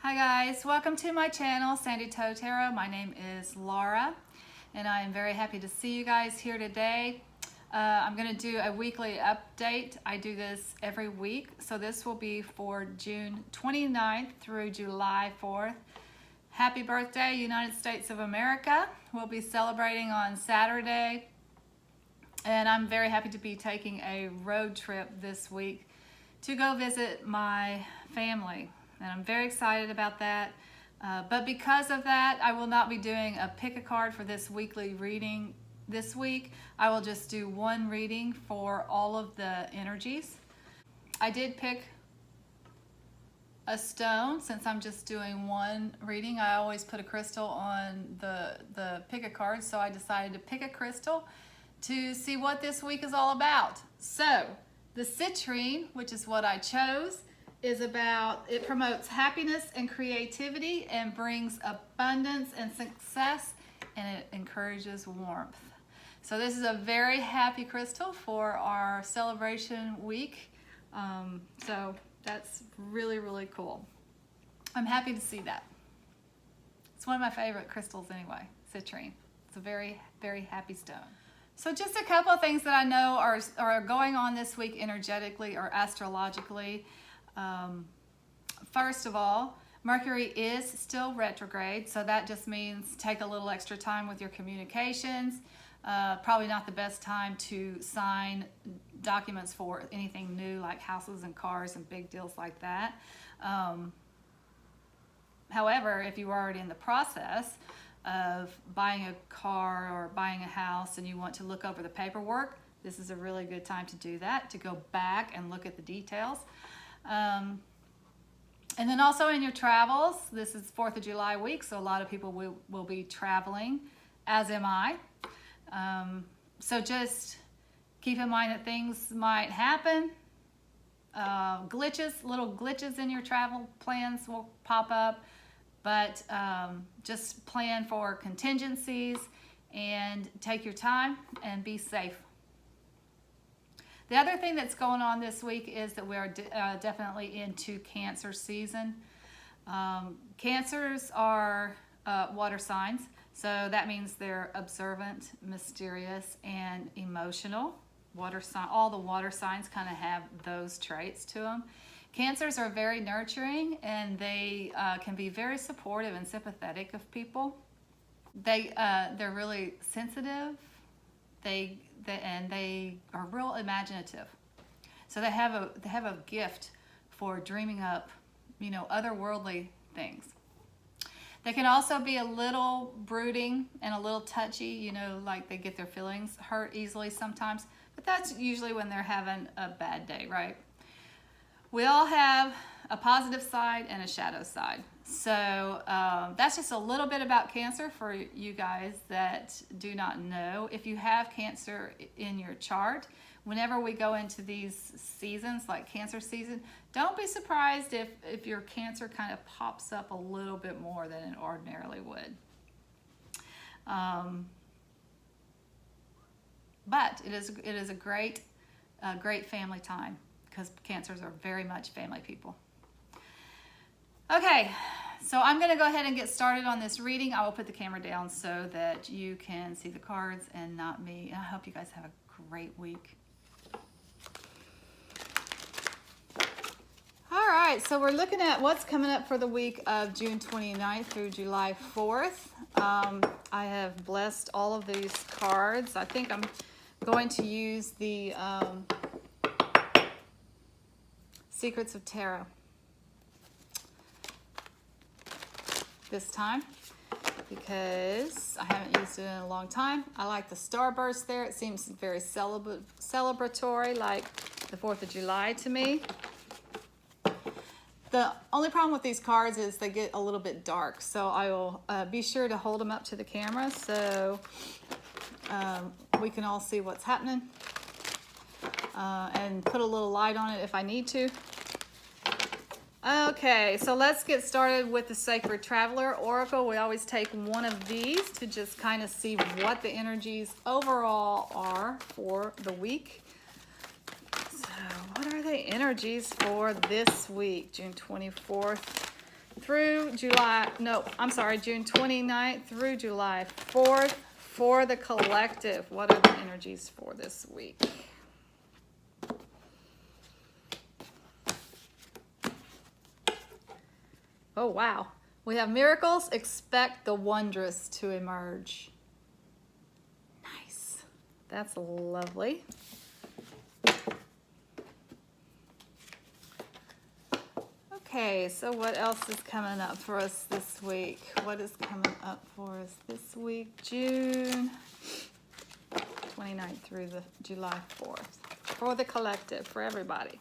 Hi guys, welcome to my channel, Sandy Toe Tarot. My name is Laura and I am very happy to see you guys here today. I'm going to do a weekly update. I do this every week, so this will be for June 29th through July 4th. Happy birthday, United States of America. We'll be celebrating on Saturday, and I'm very happy to be taking a road trip this week to go visit my family. And I'm very excited about that. But because of that, I will not be doing a pick a card for this weekly reading this week. I will just do one reading for all of the energies. I did pick a stone since I'm just doing one reading. I always put a crystal on the pick a card, so I decided to pick a crystal to see what this week is all about. So the citrine, which is what I chose, is about, it promotes happiness and creativity and brings abundance and success, and it encourages warmth. So this is a very happy crystal for our celebration week. So that's really, really cool. I'm happy to see that. It's one of my favorite crystals anyway, citrine. It's a very, very happy stone. So just a couple of things that I know are going on this week energetically or astrologically. First of all, Mercury is still retrograde, so that just means take a little extra time with your communications. Probably not the best time to sign documents for anything new like houses and cars and big deals like that. However, if you are already in the process of buying a car or buying a house and you want to look over the paperwork, this is a really good time to do that, to go back and look at the details. And then also in your travels, this is 4th of July week, so a lot of people will be traveling, as am I. So just keep in mind that things might happen. Little glitches in your travel plans will pop up, but just plan for contingencies and take your time and be safe. The other thing that's going on this week is that we are definitely into Cancer season. Cancers are water signs, so that means they're observant, mysterious, and emotional. All the water signs kind of have those traits to them. Cancers are very nurturing, and they can be very supportive and sympathetic of people. They're really sensitive. They are real imaginative, so they have a gift for dreaming up, otherworldly things. They can also be a little brooding and a little touchy, like they get their feelings hurt easily sometimes, but that's usually when they're having a bad day, right? We all have a positive side and a shadow side. So that's just a little bit about Cancer for you guys that do not know. If you have Cancer in your chart, whenever we go into these seasons, like Cancer season, don't be surprised if your Cancer kind of pops up a little bit more than it ordinarily would. But it is a great family time, because Cancers are very much family people. Okay, so I'm going to go ahead and get started on this reading. I will put the camera down so that you can see the cards and not me. And I hope you guys have a great week. All right, so we're looking at what's coming up for the week of June 29th through July 4th. I have blessed all of these cards. I think I'm going to use the Secrets of Tierra this time, because I haven't used it in a long time. I like the starburst there. It seems very celebratory, like the 4th of July to me. The only problem with these cards is they get a little bit dark, so I will be sure to hold them up to the camera so we can all see what's happening, and put a little light on it if I need to. Okay, so let's get started with the Sacred Traveler Oracle. We always take one of these to just kind of see what the energies overall are for the week. So what are the energies for this week, June 24th through July, no, I'm sorry, June 29th through July 4th for the collective. What are the energies for this week? Oh, wow. We have miracles. Expect the wondrous to emerge. Nice. That's lovely. Okay, so what else is coming up for us this week? What is coming up for us this week? June 29th through the July 4th. For the collective, for everybody.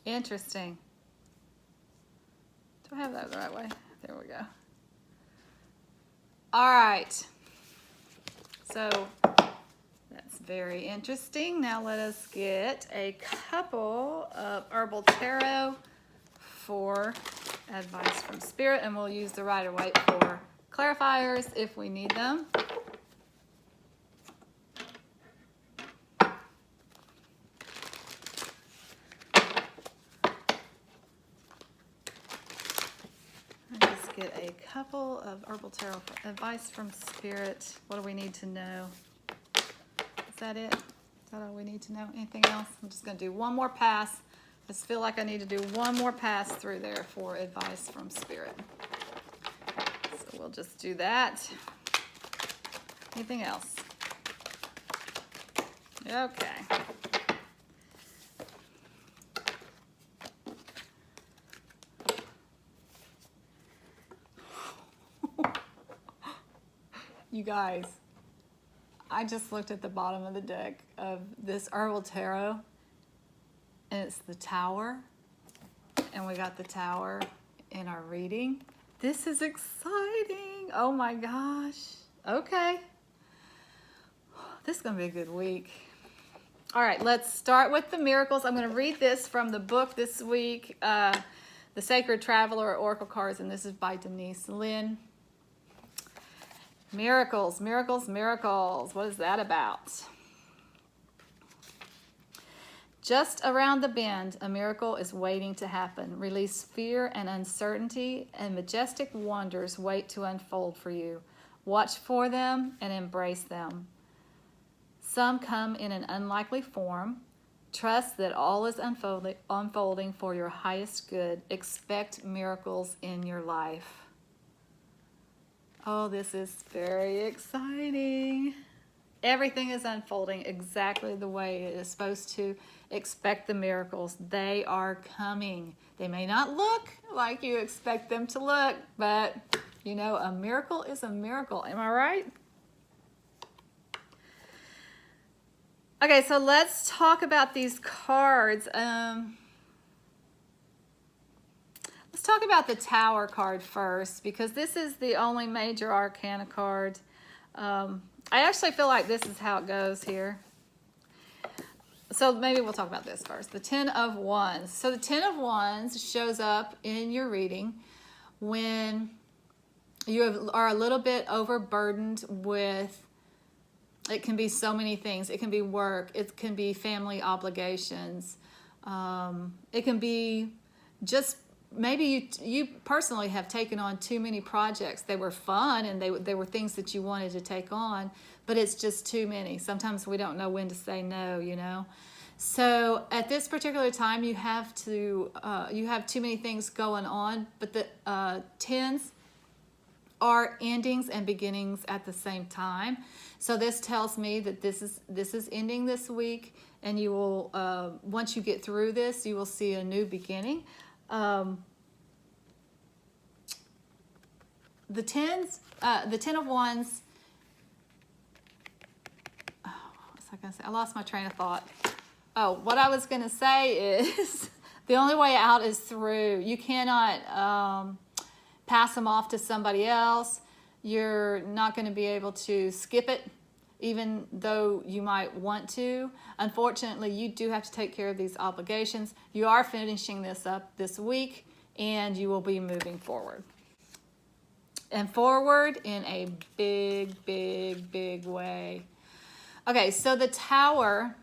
Interesting. Do I have that the right way? There we go. All right. So that's very interesting. Now let us get a couple of Herbal Tarot for advice from Spirit, and we'll use the Rider-Waite for clarifiers if we need them. Get a couple of Herbal Tarot for advice from Spirit. What do we need to know? Is that it? Is that all we need to know? Anything else? I'm just going to do one more pass. I just feel like I need to do one more pass through there for advice from Spirit. So we'll just do that. Anything else? Okay. You guys, I just looked at the bottom of the deck of this Herbal Tarot, and it's the Tower, and we got the Tower in our reading. This is exciting. Oh my gosh. Okay. This is going to be a good week. All right, let's start with the miracles. I'm going to read this from the book this week, The Sacred Traveler Oracle Cards, and this is by Denise, Linn. Miracles, miracles, miracles. What is that about? Just around the bend, a miracle is waiting to happen. Release fear and uncertainty, and majestic wonders wait to unfold for you. Watch for them and embrace them. Some come in an unlikely form. Trust that all is unfolding for your highest good. Expect miracles in your life. Oh, this is very exciting. Everything is unfolding exactly the way it is supposed to. Expect the miracles. They are coming. They may not look like you expect them to look, but you know, a miracle is a miracle. Am I right? Okay, so let's talk about these cards. Let's talk about the Tower card first, because this is the only major arcana card. I actually feel like this is how it goes here. So maybe we'll talk about this first. The Ten of Wands. So the Ten of Wands shows up in your reading when you are a little bit overburdened with, it can be so many things. It can be work. It can be family obligations. It can be just maybe you personally have taken on too many projects. They were fun and they were things that you wanted to take on, but it's just too many. Sometimes we don't know when to say no, you know. So at this particular time, you have too many things going on, but the tens are endings and beginnings at the same time. So this tells me that this is ending this week, and you will once you get through this, you will see a new beginning. The Ten of Wands. Oh, what was I going to say? I lost my train of thought. Oh, what I was going to say is the only way out is through. You cannot pass them off to somebody else. You're not going to be able to skip it, even though you might want to. Unfortunately, you do have to take care of these obligations. You are finishing this up this week, and you will be moving forward. And forward in a big, big, big way. Okay, so the tower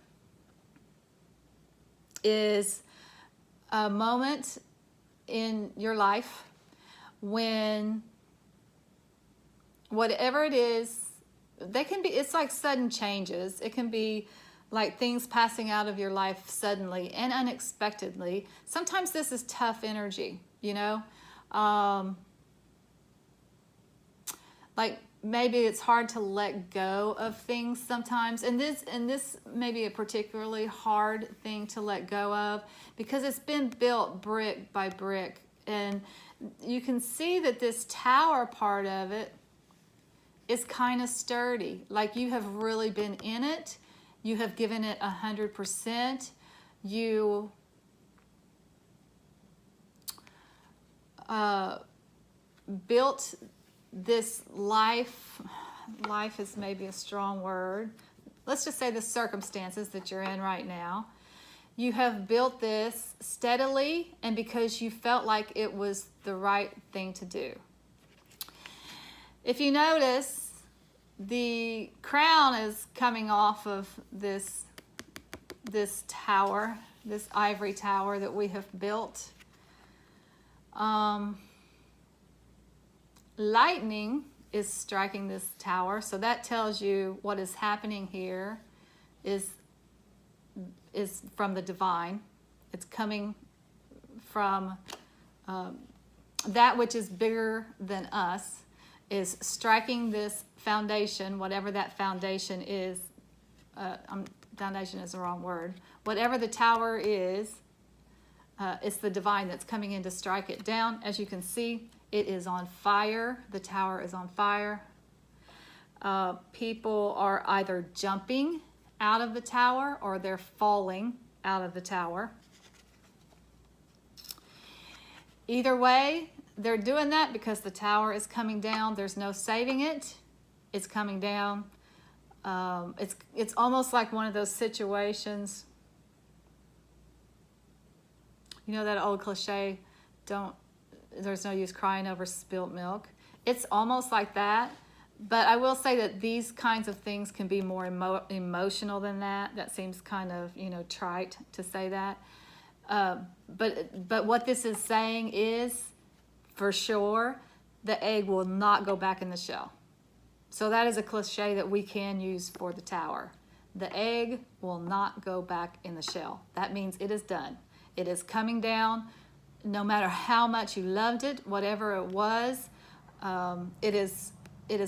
is a moment in your life when whatever it is, they can be, it's like sudden changes. It can be like things passing out of your life suddenly and unexpectedly. Sometimes this is tough energy, you know? Like maybe it's hard to let go of things sometimes. And this may be a particularly hard thing to let go of because it's been built brick by brick. And you can see that this tower part of it is kind of sturdy. Like you have really been in it. You have given it 100%. You built this life. Life is maybe a strong word. Let's just say the circumstances that you're in right now. You have built this steadily and because you felt like it was the right thing to do. If you notice, the crown is coming off of this tower, this ivory tower that we have built. Lightning is striking this tower, so that tells you what is happening here is from the divine. It's coming from that which is bigger than us, is striking this foundation, whatever that foundation is. Foundation is the wrong word. Whatever the tower is, it's the divine that's coming in to strike it down. As you can see, it is on fire. The tower is on fire. People are either jumping out of the tower or they're falling out of the tower. Either way, they're doing that because the tower is coming down. There's no saving it. It's coming down. It's almost like one of those situations. You know that old cliche, there's no use crying over spilt milk. It's almost like that. But I will say that these kinds of things can be more emotional than that. That seems kind of, trite to say that. But what this is saying is, for sure, the egg will not go back in the shell. So that is a cliche that we can use for the tower. The egg will not go back in the shell. That means it is done. It is coming down. No matter how much you loved it, whatever it was, it is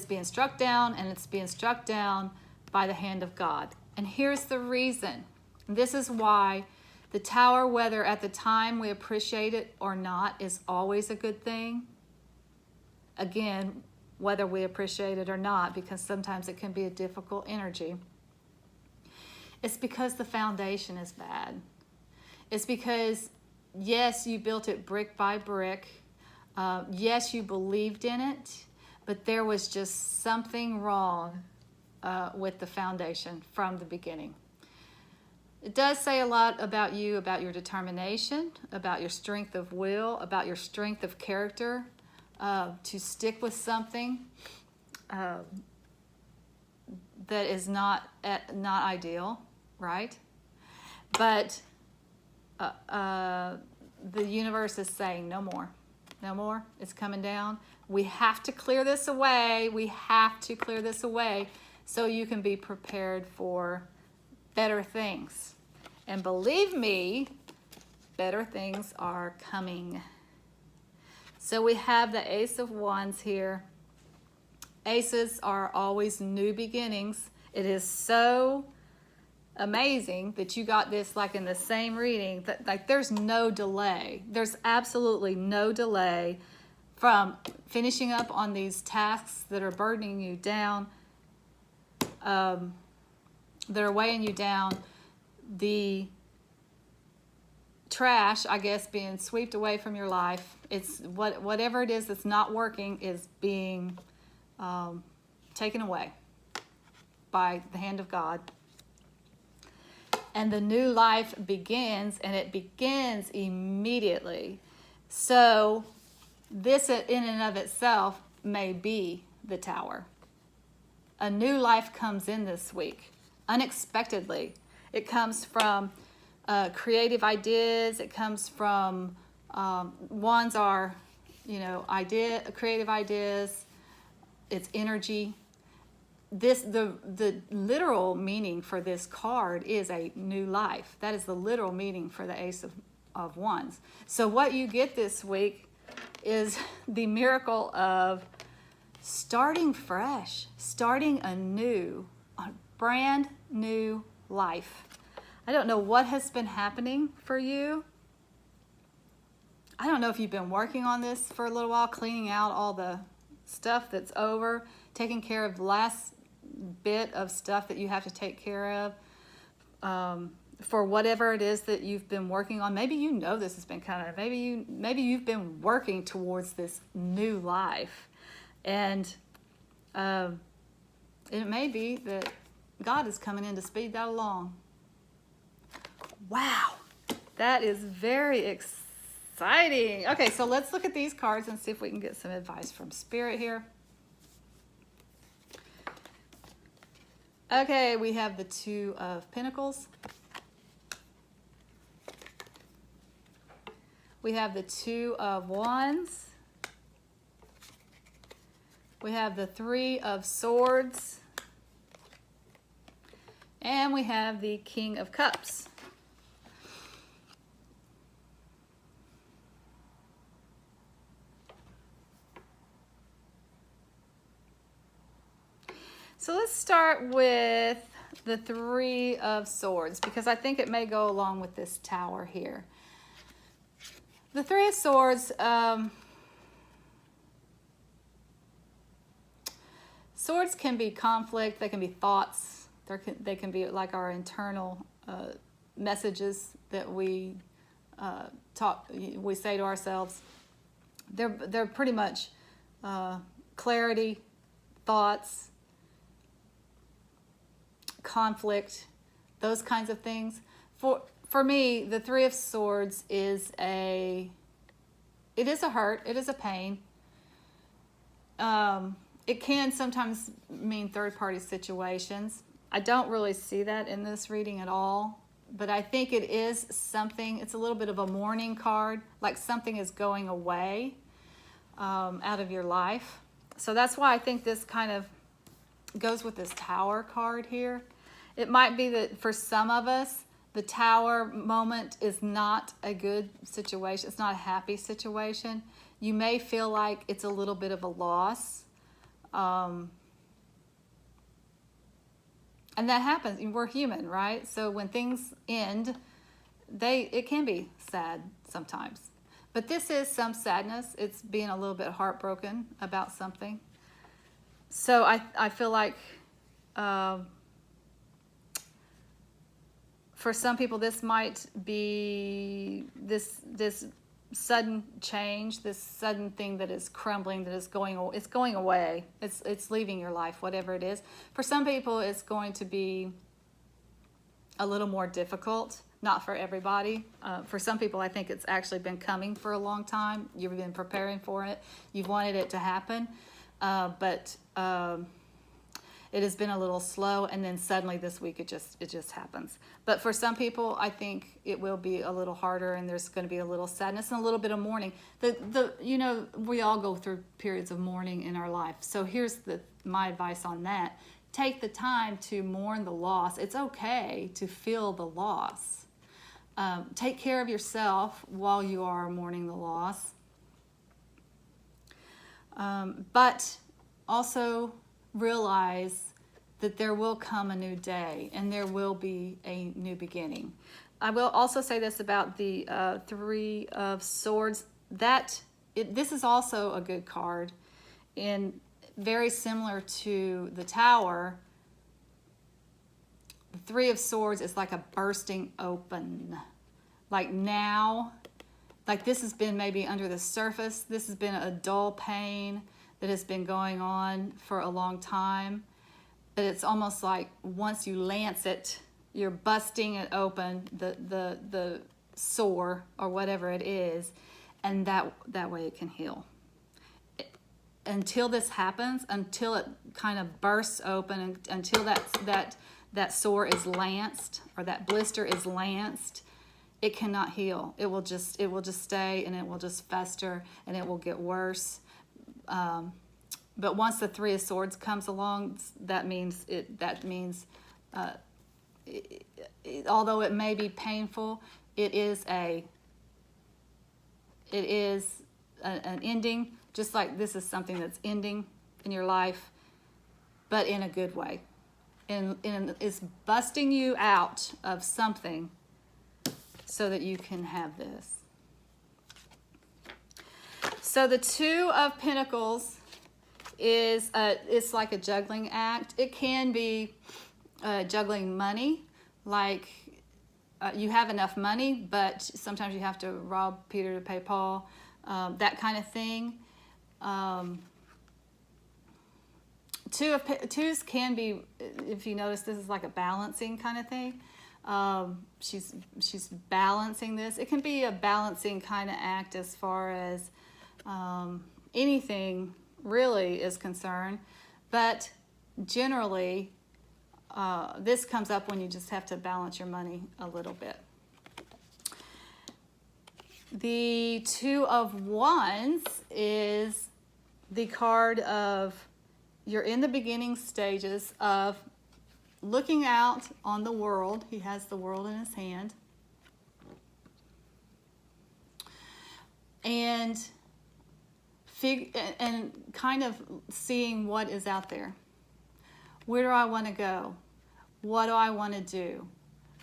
being struck down, and it's being struck down by the hand of God. And here's the reason. This is why the tower, whether at the time we appreciate it or not, is always a good thing. Again, whether we appreciate it or not, because sometimes it can be a difficult energy. It's because the foundation is bad. It's because, yes, you built it brick by brick. Yes, you believed in it, but there was just something wrong with the foundation from the beginning. It does say a lot about you, about your determination, about your strength of will, about your strength of character, to stick with something that is not ideal, right? But the universe is saying no more. No more. It's coming down. We have to clear this away. We have to clear this away so you can be prepared for better things. And believe me, better things are coming. So we have the Ace of Wands here. Aces are always new beginnings. It is so amazing that you got this like in the same reading, that like there's no delay. There's absolutely no delay from finishing up on these tasks that are burdening you down, that are weighing you down. The trash, I guess, being swept away from your life. It's whatever it is that's not working is being taken away by the hand of God. And the new life begins, and it begins immediately. So this in and of itself may be the tower. A new life comes in this week, unexpectedly. It comes from creative ideas. It comes from ones are, creative ideas. It's energy. The literal meaning for this card is a new life. That is the literal meaning for the Ace of Wands. So what you get this week is the miracle of starting fresh, starting a brand new life. I don't know what has been happening for you. I don't know if you've been working on this for a little while, cleaning out all the stuff that's over, taking care of the last bit of stuff that you have to take care of for whatever it is that you've been working on. Maybe this has been maybe you've been working towards this new life, and it may be that God is coming in to speed that along. Wow, that is very exciting. Okay, so let's look at these cards and see if we can get some advice from Spirit here. Okay, we have the Two of Pentacles. We have the Two of Wands. We have the Three of Swords. And we have the King of Cups. So let's start with the Three of Swords, because I think it may go along with this Tower here. The Three of Swords, swords can be conflict, they can be thoughts, they can be like our internal messages that we say to ourselves. They're pretty much clarity, thoughts, conflict, those kinds of things. For me, the Three of Swords is it is a hurt, it is a pain. It can sometimes mean third-party situations. I don't really see that in this reading at all, but I think it is something. It's a little bit of a mourning card, like something is going away out of your life. So that's why I think this kind of goes with this Tower card here. It might be that for some of us, the Tower moment is not a good situation. It's not a happy situation. You may feel like it's a little bit of a loss. And that happens. We're human, right? So when things end, it can be sad sometimes. But this is some sadness. It's being a little bit heartbroken about something. So I feel like for some people this might be this sudden change, this sudden thing that is crumbling, that is going away. It's leaving your life, whatever it is. For some people it's going to be a little more difficult. Not for everybody. For some people, I think it's actually been coming for a long time. You've been preparing for it. You've wanted it to happen. But it has been a little slow, and then suddenly this week it just happens. But for some people, I think it will be a little harder, and there's going to be a little sadness and a little bit of mourning. We all go through periods of mourning in our life. So here's my advice on that. Take the time to mourn the loss. It's okay to feel the loss. Take care of yourself while you are mourning the loss. But also realize that there will come a new day and there will be a new beginning. I will also say this about the Three of Swords. This is also a good card, and very similar to the Tower. The Three of Swords is like a bursting open. Like now, like this has been maybe under the surface. This has been a dull pain that has been going on for a long time. But it's almost like once you lance it, you're busting it open, the sore or whatever it is, and that way it can heal. Until this happens, until it kind of bursts open, until that that sore is lanced or that blister is lanced, it cannot heal. It will just stay, and it will just fester, and it will get worse. But once the Three of Swords comes along, that means although it may be painful, it is an ending. Just like this is something that's ending in your life, but in a good way. And it's busting you out of something so that you can have this. So the Two of Pentacles is it's like a juggling act. It can be juggling money, like you have enough money, but sometimes you have to rob Peter to pay Paul, that kind of thing. Twos can be, if you notice, this is like a balancing kind of thing. She's balancing this. It can be a balancing kind of act as far as anything really is concerned, but generally this comes up when you just have to balance your money a little bit. The Two of Wands is the card of you're in the beginning stages of looking out on the world. He has the world in his hand. And kind of seeing what is out there. Where do I want to go? What do I want to do?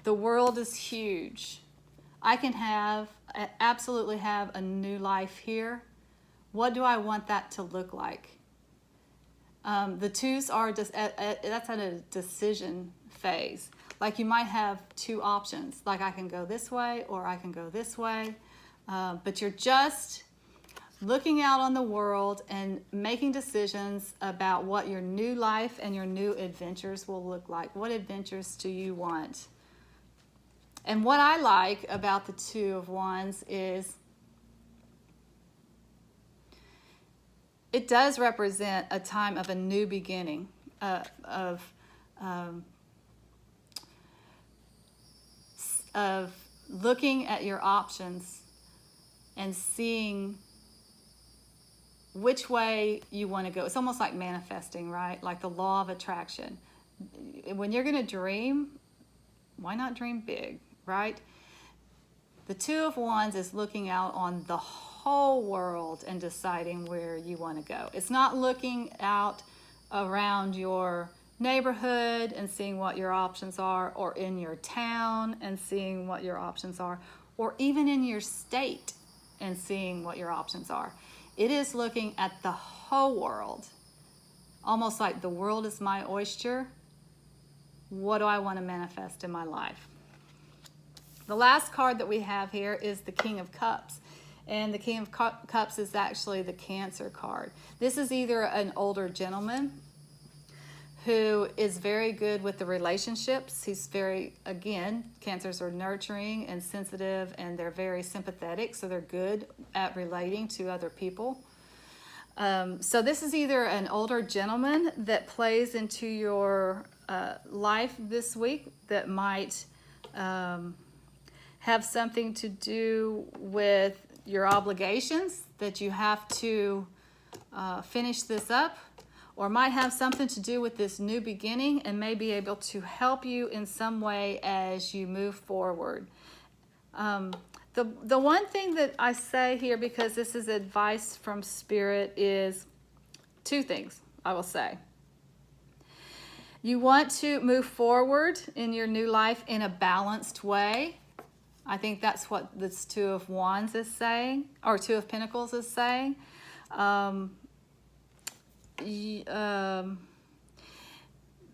The world is huge. I can absolutely have a new life here. What do I want that to look like? The twos are just that's at a decision phase. Like you might have two options. Like I can go this way or I can go this way. But you're just looking out on the world and making decisions about what your new life and your new adventures will look like. What adventures do you want? And what I like about the Two of Wands is it does represent a time of a new beginning, of looking at your options and seeing which way you want to go. It's almost like manifesting, right? Like the law of attraction. When you're going to dream, why not dream big, right? The Two of Wands is looking out on the whole world and deciding where you want to go. It's not looking out around your neighborhood and seeing what your options are, or in your town and seeing what your options are, or even in your state and seeing what your options are. It is looking at the whole world, almost like the world is my oyster. What do I want to manifest in my life? The last card that we have here is the King of Cups. And the King of Cups is actually the Cancer card. This is either an older gentleman who is very good with the relationships. He's very, again, Cancers are nurturing and sensitive, and they're very sympathetic, so they're good at relating to other people. So this is either an older gentleman that plays into your life this week that might have something to do with your obligations, that you have to finish this up, or might have something to do with this new beginning and may be able to help you in some way as you move forward. The one thing that I say here, because this is advice from Spirit, is two things I will say. You want to move forward in your new life in a balanced way. I think that's what this Two of Wands is saying, or Two of Pentacles is saying.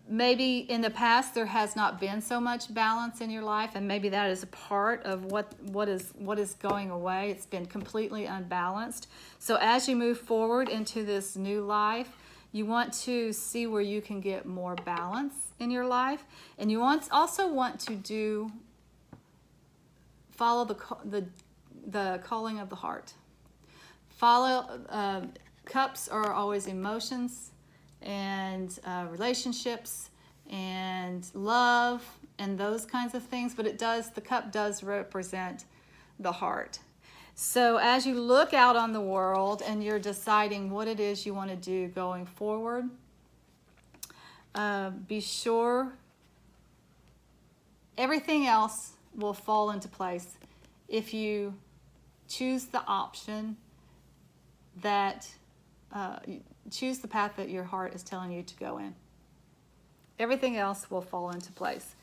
Maybe in the past there has not been so much balance in your life, and maybe that is a part of what is going away. It's been completely unbalanced. So as you move forward into this new life, you want to see where you can get more balance in your life, and you also want to follow the calling of the heart. Cups are always emotions and relationships and love and those kinds of things, but the cup does represent the heart. So as you look out on the world and you're deciding what it is you want to do going forward, be sure everything else will fall into place if you choose the option that, choose the path that your heart is telling you to go in. Everything else will fall into place.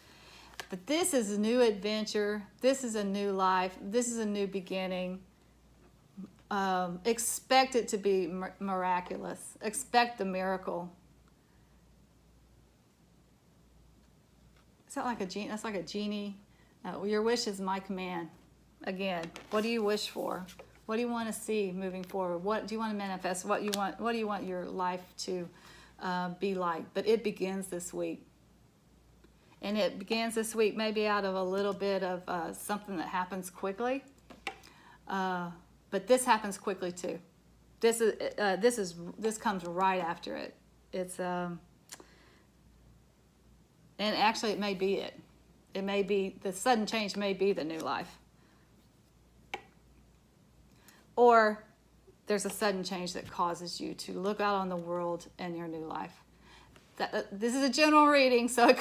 But this is a new adventure. This is a new life. This is a new beginning. Expect it to be miraculous. Expect the miracle. Is that like a genie? That's like a genie. Your wish is my command. Again, what do you wish for? What do you want to see moving forward? What do you want to manifest? What do you want your life to be like? But it begins this week. And it begins this week maybe out of a little bit of something that happens quickly. But this happens quickly too. This comes right after it. It's and actually it may be it. It may be the sudden change may be the new life. Or there's a sudden change that causes you to look out on the world and your new life. This is a general reading, so it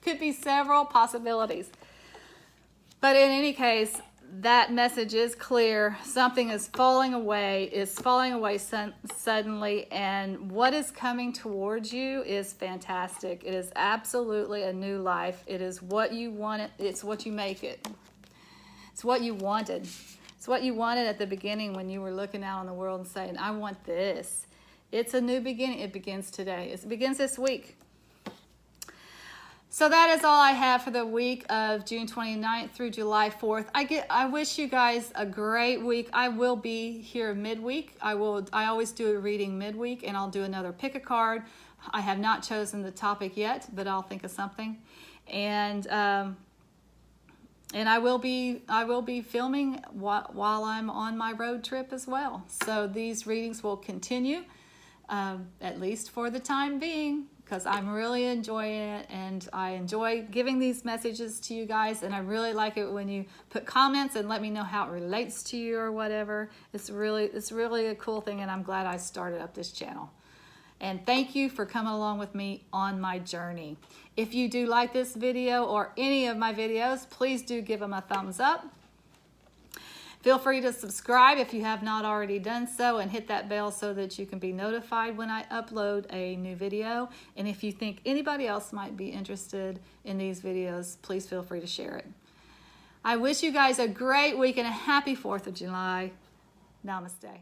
could be several possibilities. But in any case, that message is clear. Something is falling away suddenly, and what is coming towards you is fantastic. It is absolutely a new life. It is what you want. It's what you make it. It's what you wanted. It's what you wanted at the beginning when you were looking out on the world and saying, I want this. It's a new beginning. It begins today. It begins this week. So that is all I have for the week of June 29th through July 4th. I wish you guys a great week. I will be here midweek. I always do a reading midweek, and I'll do another pick a card. I have not chosen the topic yet, but I'll think of something. And I will be filming while I'm on my road trip as well. So these readings will continue, at least for the time being, because I'm really enjoying it, and I enjoy giving these messages to you guys, and I really like it when you put comments and let me know how it relates to you or whatever. It's really a cool thing, and I'm glad I started up this channel. And thank you for coming along with me on my journey. If you do like this video or any of my videos, please do give them a thumbs up. Feel free to subscribe if you have not already done so, and hit that bell so that you can be notified when I upload a new video. And if you think anybody else might be interested in these videos, please feel free to share it. I wish you guys a great week and a happy 4th of July. Namaste.